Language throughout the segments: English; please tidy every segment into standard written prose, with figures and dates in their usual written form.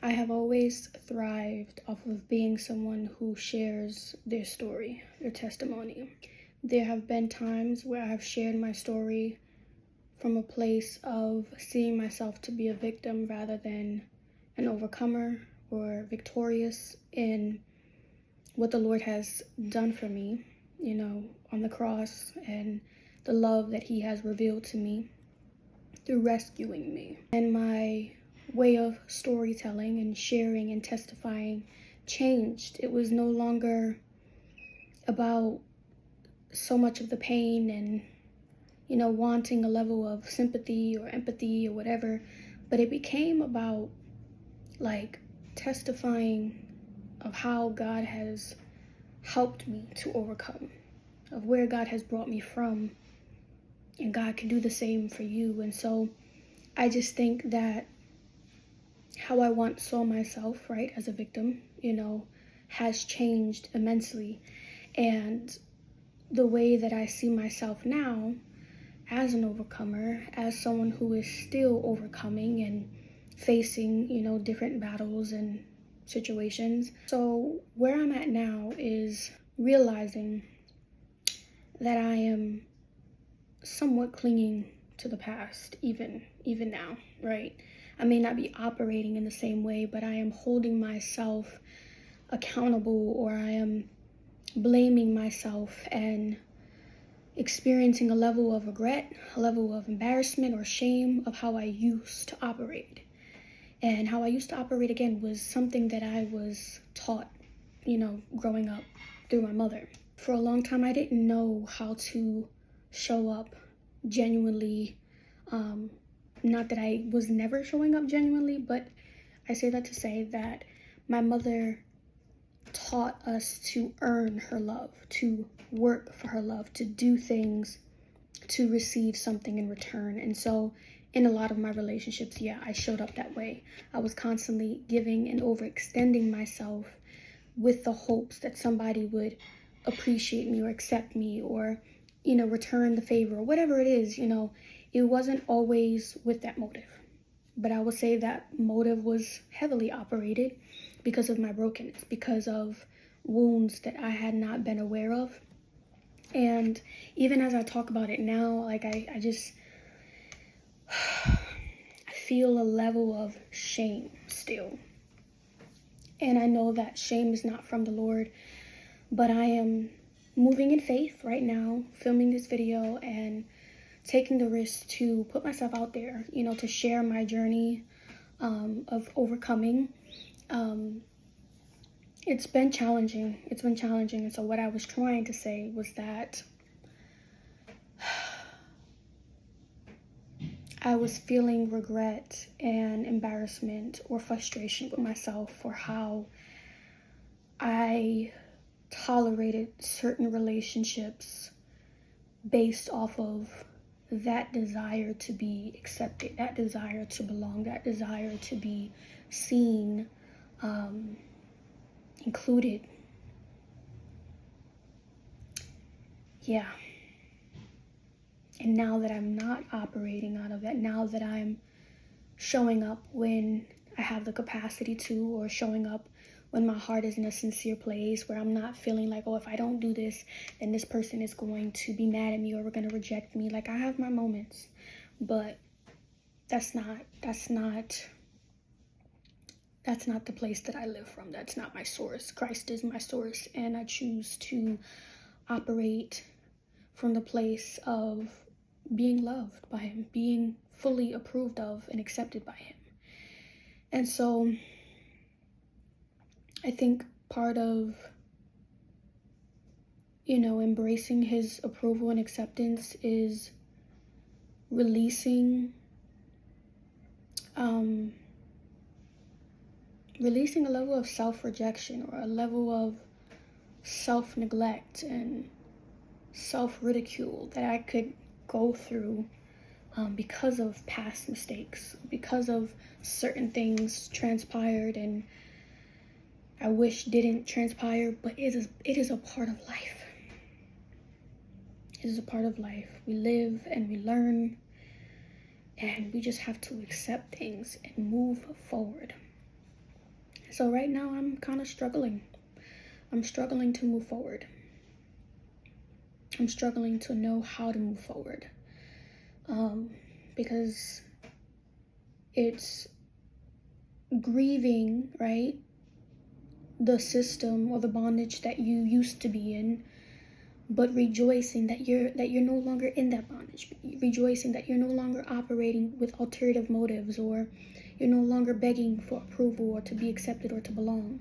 I have always thrived off of being someone who shares their story, their testimony. There have been times where I have shared my story from a place of seeing myself to be a victim rather than an overcomer or victorious in what the Lord has done for me, on the cross, and the love that He has revealed to me through rescuing me. And my way of storytelling and sharing and testifying changed. It was no longer about so much of the pain and wanting a level of sympathy or empathy or whatever, but it became about testifying of how God has helped me to overcome, of where God has brought me from, and God can do the same for you. And so I just think that how I once saw myself, right, as a victim, has changed immensely. And the way that I see myself now as an overcomer, as someone who is still overcoming and facing, different battles and situations. So where I'm at now is realizing that I am somewhat clinging to the past, even now, right? I may not be operating in the same way, but I am holding myself accountable, or I am blaming myself and experiencing a level of regret, a level of embarrassment or shame of how I used to operate. And how I used to operate, again, was something that I was taught, growing up through my mother. For a long time, I didn't know how to show up genuinely. Not that I was never showing up genuinely, but I say that to say that my mother taught us to earn her love, to work for her love, to do things to receive something in return. And so in a lot of my relationships, I showed up that way. I was constantly giving and overextending myself with the hopes that somebody would appreciate me or accept me or, return the favor or whatever it is. It wasn't always with that motive. But I would say that motive was heavily operated because of my brokenness, because of wounds that I had not been aware of. And even as I talk about it now, I just I feel a level of shame still. And I know that shame is not from the Lord, but I am moving in faith right now, filming this video and taking the risk to put myself out there, to share my journey of overcoming. It's been challenging. And so what I was trying to say was that I was feeling regret and embarrassment or frustration with myself for how I tolerated certain relationships based off of that desire to be accepted, that desire to belong, that desire to be seen, included. And now that I'm not operating out of that, now that I'm showing up when I have the capacity to, or showing up when my heart is in a sincere place where I'm not feeling like, if I don't do this, then this person is going to be mad at me or we're going to reject me. I have my moments, but that's not the place that I live from. That's not my source. Christ is my source, and I choose to operate from the place of being loved by Him, being fully approved of and accepted by Him. And so I think part of, embracing His approval and acceptance is releasing a level of self-rejection or a level of self-neglect and self-ridicule that I could go through because of past mistakes, because of certain things transpired and I wish didn't transpire, but it is a part of life. It is a part of life. We live and we learn, and we just have to accept things and move forward. So right now I'm kind of struggling. I'm struggling to move forward. I'm struggling to know how to move forward. Because it's grieving, right? The system or the bondage that you used to be in, but rejoicing that you're no longer in that bondage. Rejoicing that you're no longer operating with alternative motives, or you're no longer begging for approval or to be accepted or to belong,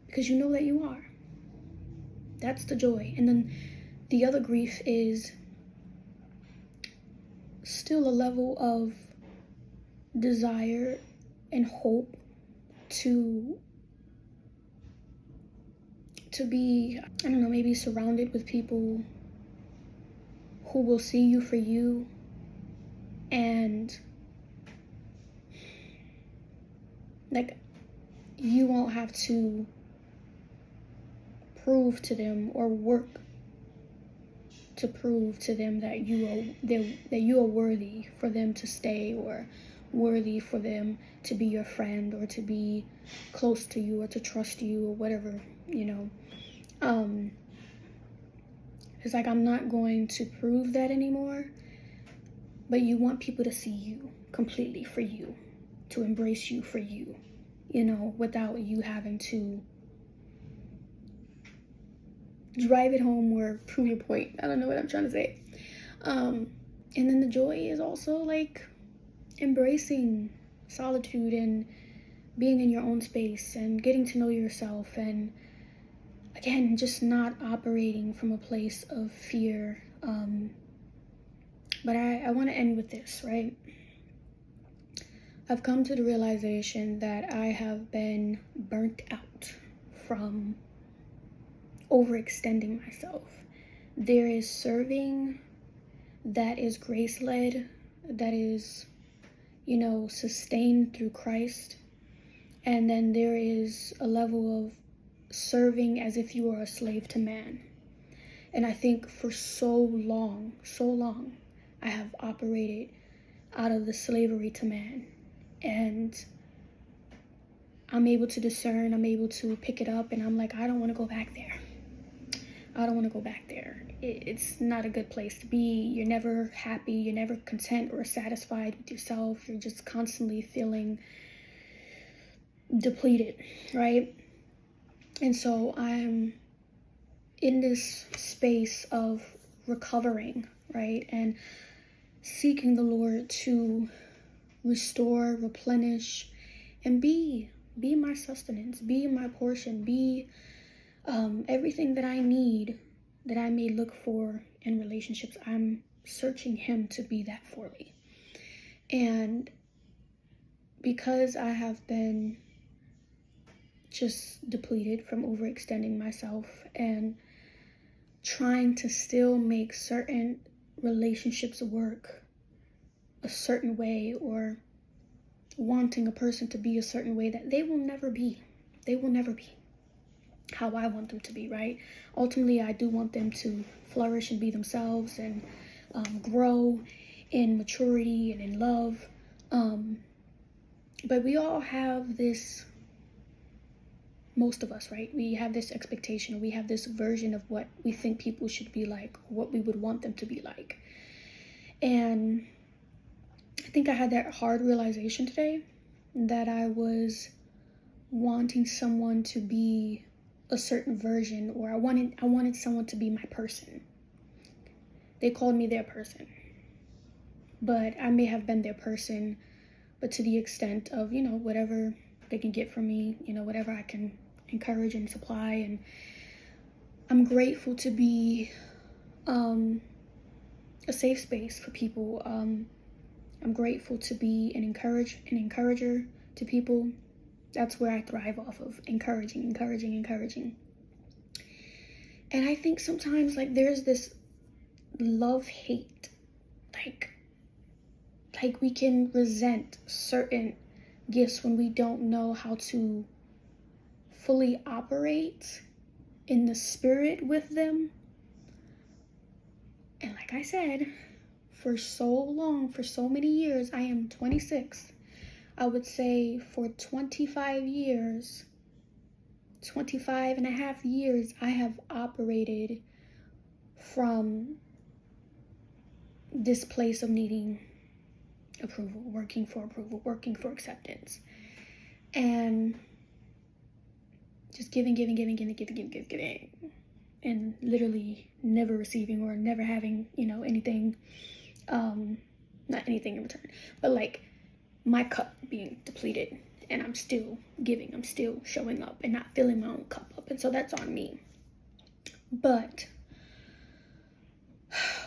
because you know that you are. That's the joy. And then the other grief is still a level of desire and hope to be, I don't know, maybe surrounded with people who will see you for you, and like you won't have to prove to them or work to prove to them that you are worthy for them to stay, or worthy for them to be your friend, or to be close to you, or to trust you, or whatever, you know. It's like, I'm not going to prove that anymore, but you want people to see you completely for you, to embrace you for you, you know, without you having to drive it home or prove your point. I don't know what I'm trying to say. And then the joy is also like embracing solitude and being in your own space and getting to know yourself, and again, just not operating from a place of fear. But I want to end with this, right? I've come to the realization that I have been burnt out from overextending myself. There is serving that is grace-led, that is, you know, sustained through Christ. And then there is a level of serving as if you are a slave to man. And I think for so long, I have operated out of the slavery to man. And I'm able to discern, I'm able to pick it up, and I'm like, I don't want to go back there. I don't want to go back there. It's not a good place to be. You're never happy. You're never content or satisfied with yourself. You're just constantly feeling depleted, right? And so I'm in this space of recovering, right? And seeking the Lord to restore, replenish, and be my sustenance, be my portion, be everything that I need, that I may look for in relationships. I'm searching Him to be that for me. And because I have been just depleted from overextending myself and trying to still make certain relationships work a certain way, or wanting a person to be a certain way that they will never be how I want them to be, right? Ultimately, I do want them to flourish and be themselves, and grow in maturity and in love. But we all have this, most of us, right? We have this expectation, we have this version of what we think people should be like, what we would want them to be like. And I think I had that hard realization today, that I was wanting someone to be a certain version, or I wanted someone to be my person. They called me their person, but I may have been their person, but to the extent of, you know, whatever they can get from me, you know, whatever I can encourage and supply. And I'm grateful to be a safe space for people. I'm grateful to be an encourager to people. That's where I thrive off of, encouraging. And I think sometimes, like, there's this love-hate, like we can resent certain gifts when we don't know how to fully operate in the spirit with them. And like I said, for so long, for so many years, I am 26. I would say for 25 years, 25 and a half years, I have operated from this place of needing approval, working for acceptance, and just giving, and literally never receiving or never having, anything, not anything in return, but like my cup being depleted, and I'm still giving, I'm still showing up and not filling my own cup up. And so that's on me. But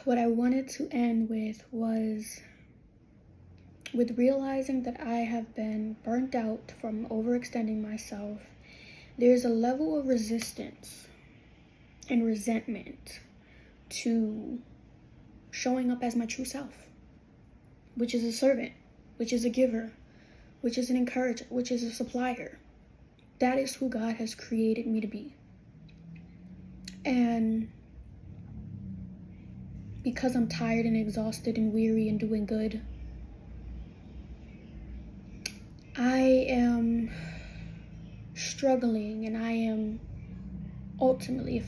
what I wanted to end with was with realizing that I have been burnt out from overextending myself. There's a level of resistance and resentment to showing up as my true self, which is a servant, which is a giver, which is an encourager, which is a supplier. That is who God has created me to be. And because I'm tired and exhausted and weary and doing good, I am struggling, and I am ultimately,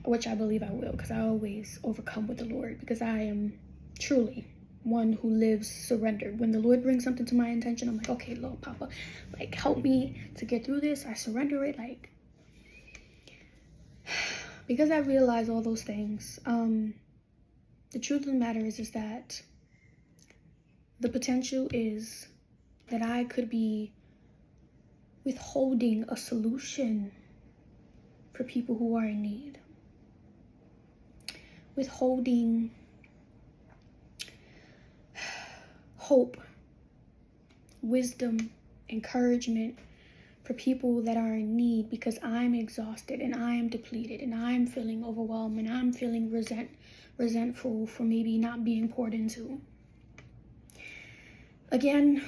which I believe I will, because I always overcome with the Lord, because I am truly one who lives surrendered. When the Lord brings something to my attention, I'm like, okay, Lord, Papa, like, help me to get through this. I surrender it, like, because I realize all those things. The truth of the matter is that the potential is that I could be withholding a solution for people who are in need, withholding hope, wisdom, encouragement for people that are in need, because I'm exhausted and I am depleted and I'm feeling overwhelmed and I'm feeling resentful for maybe not being poured into. Again,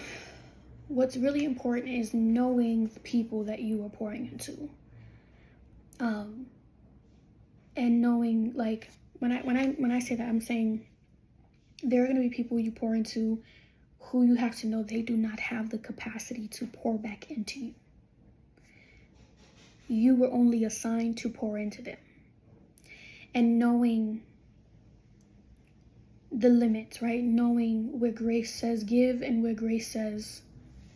what's really important is knowing the people that you are pouring into. And knowing, like, when I say that, I'm saying there are going to be people you pour into who you have to know they do not have the capacity to pour back into you. You were only assigned to pour into them. And knowing the limits, right? Knowing where grace says give and where grace says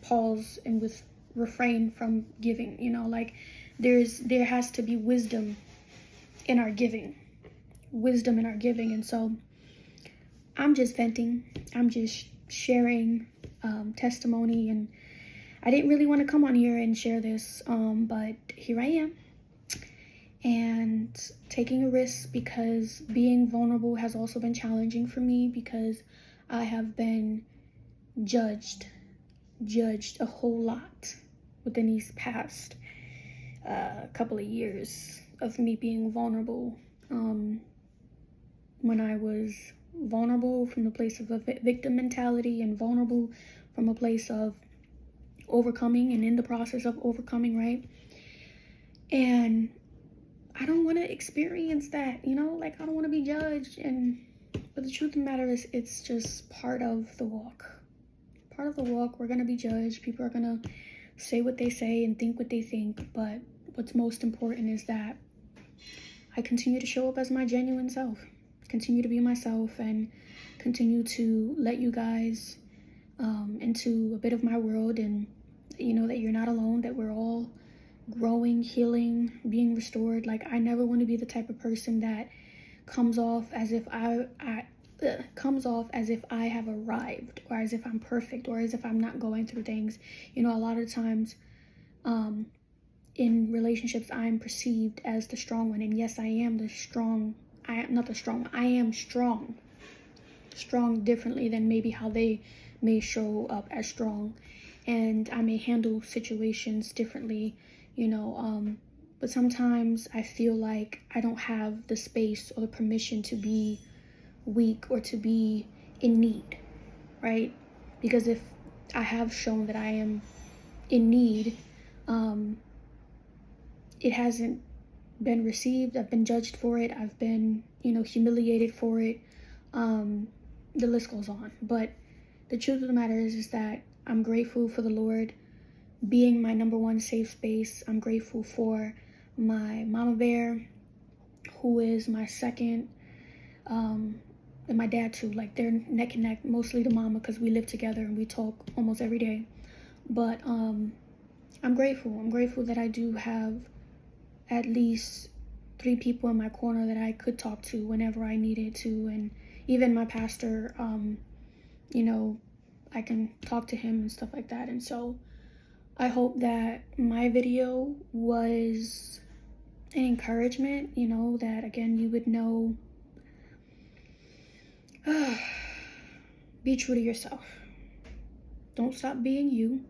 pause and refrain from giving, like there has to be wisdom in our giving. And so I'm just venting. I'm just sharing testimony, and I didn't really want to come on here and share this, but here I am, and taking a risk, because being vulnerable has also been challenging for me, because I have been judged a whole lot within these past couple of years of me being vulnerable. When I was vulnerable from the place of a victim mentality, and vulnerable from a place of overcoming and in the process of overcoming, right? And I don't want to experience that, like, I don't want to be judged. But the truth of the matter is, it's just part of the walk. We're going to be judged. People are going to say what they say and think what they think. But what's most important is that I continue to show up as my genuine self, continue to be myself, and continue to let you guys into a bit of my world, and that you're not alone, that we're all growing, healing, being restored. Like, I never want to be the type of person that comes off as if I have arrived, or as if I'm perfect, or as if I'm not going through things. A lot of times in relationships, I'm perceived as the strong one, and yes, I am the strong. I am not the strong one. I am strong differently than maybe how they may show up as strong, and I may handle situations differently, but sometimes I feel like I don't have the space or the permission to be weak or to be in need, right? Because if I have shown that I am in need, it hasn't been received. I've been judged for it. I've been, humiliated for it. The list goes on. But the truth of the matter is that I'm grateful for the Lord being my number one safe space. I'm grateful for my mama bear, who is my second, and my dad too. Like, they're neck and neck, mostly the mama, because we live together and we talk almost every day. But I'm grateful that I do have at least 3 people in my corner that I could talk to whenever I needed to. And even my pastor, you know, I can talk to him and stuff like that. And so I hope that my video was an encouragement, you know, that again, you would know, be true to yourself. Don't stop being you,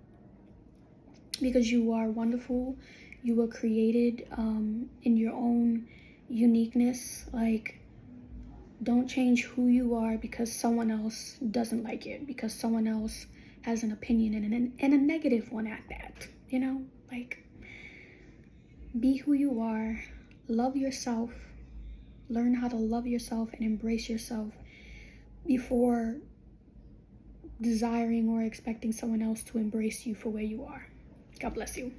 because you are wonderful. You were created in your own uniqueness. Like, don't change who you are because someone else doesn't like it, because someone else has an opinion, and a negative one at that, you know? Like, be who you are, love yourself, learn how to love yourself and embrace yourself before desiring or expecting someone else to embrace you for where you are. God bless you.